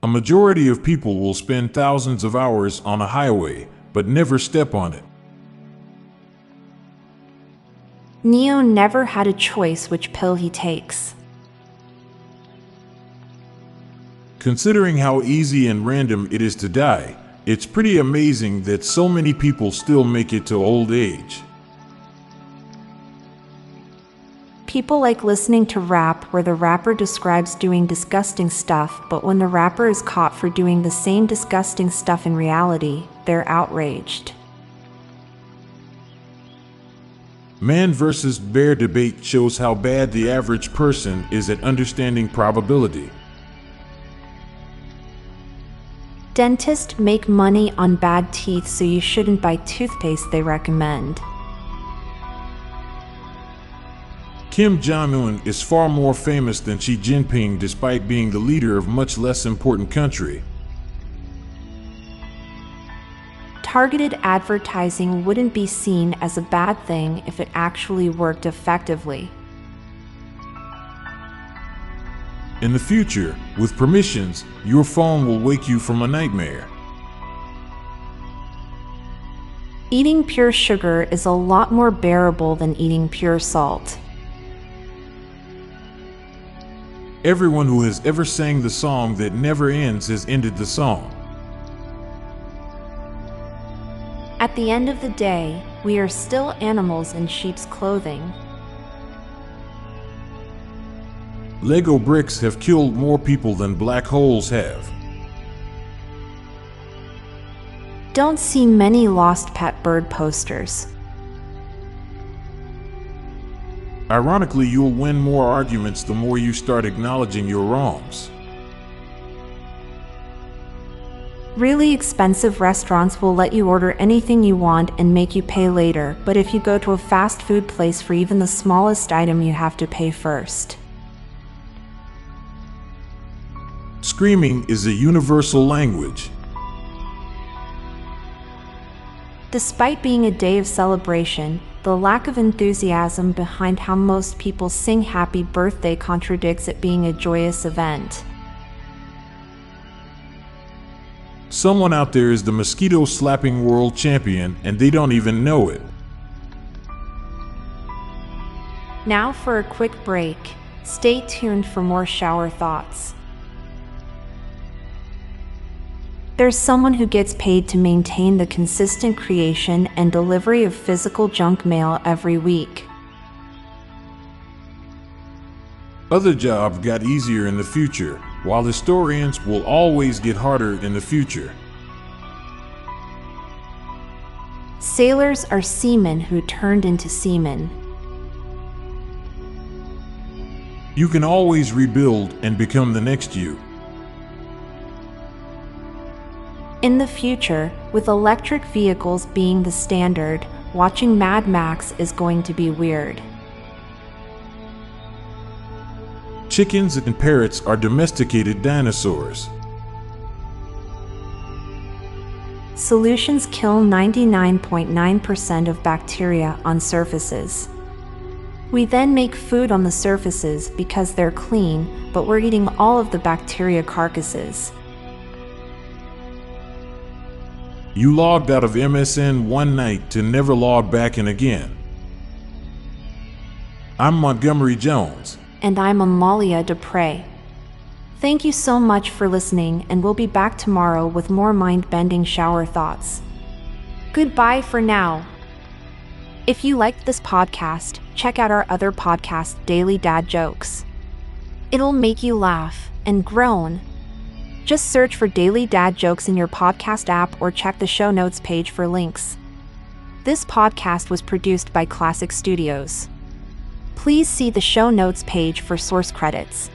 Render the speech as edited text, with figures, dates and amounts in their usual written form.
A majority of people will spend thousands of hours on a highway, but never step on it. Neo never had a choice which pill he takes. Considering how easy and random it is to die, it's pretty amazing that so many people still make it to old age. People like listening to rap where the rapper describes doing disgusting stuff, but when the rapper is caught for doing the same disgusting stuff in reality, they're outraged. Man versus bear debate shows how bad the average person is at understanding probability. Dentists make money on bad teeth, so you shouldn't buy toothpaste they recommend. Kim Jong-un is far more famous than Xi Jinping despite being the leader of a much less important country. Targeted advertising wouldn't be seen as a bad thing if it actually worked effectively. In the future, with permissions, your phone will wake you from a nightmare. Eating pure sugar is a lot more bearable than eating pure salt. Everyone who has ever sang the song that never ends has ended the song. At the end of the day, we are still animals in sheep's clothing. Lego bricks have killed more people than black holes have. Don't see many lost pet bird posters. Ironically, you'll win more arguments the more you start acknowledging your wrongs. Really expensive restaurants will let you order anything you want and make you pay later, but if you go to a fast food place for even the smallest item, you have to pay first. Screaming is a universal language. Despite being a day of celebration, the lack of enthusiasm behind how most people sing happy birthday contradicts it being a joyous event. Someone out there is the mosquito slapping world champion and they don't even know it. Now for a quick break. Stay tuned for more shower thoughts. There's someone who gets paid to maintain the consistent creation and delivery of physical junk mail every week. Other jobs got easier in the future, while historians will always get harder in the future. Sailors are seamen who turned into seamen. You can always rebuild and become the next you. In the future, with electric vehicles being the standard, watching Mad Max is going to be weird. Chickens and parrots are domesticated dinosaurs. Solutions kill 99.9% of bacteria on surfaces. We then make food on the surfaces because they're clean, but we're eating all of the bacteria carcasses. You logged out of MSN one night to never log back in again. I'm Montgomery Jones. And I'm Amalia Dupre. Thank you so much for listening, and we'll be back tomorrow with more mind-bending shower thoughts. Goodbye for now. If you liked this podcast, check out our other podcast, Daily Dad Jokes. It'll make you laugh and groan. Just search for Daily Dad Jokes in your podcast app or check the show notes page for links. This podcast was produced by Klassic Studios. Please see the show notes page for source credits.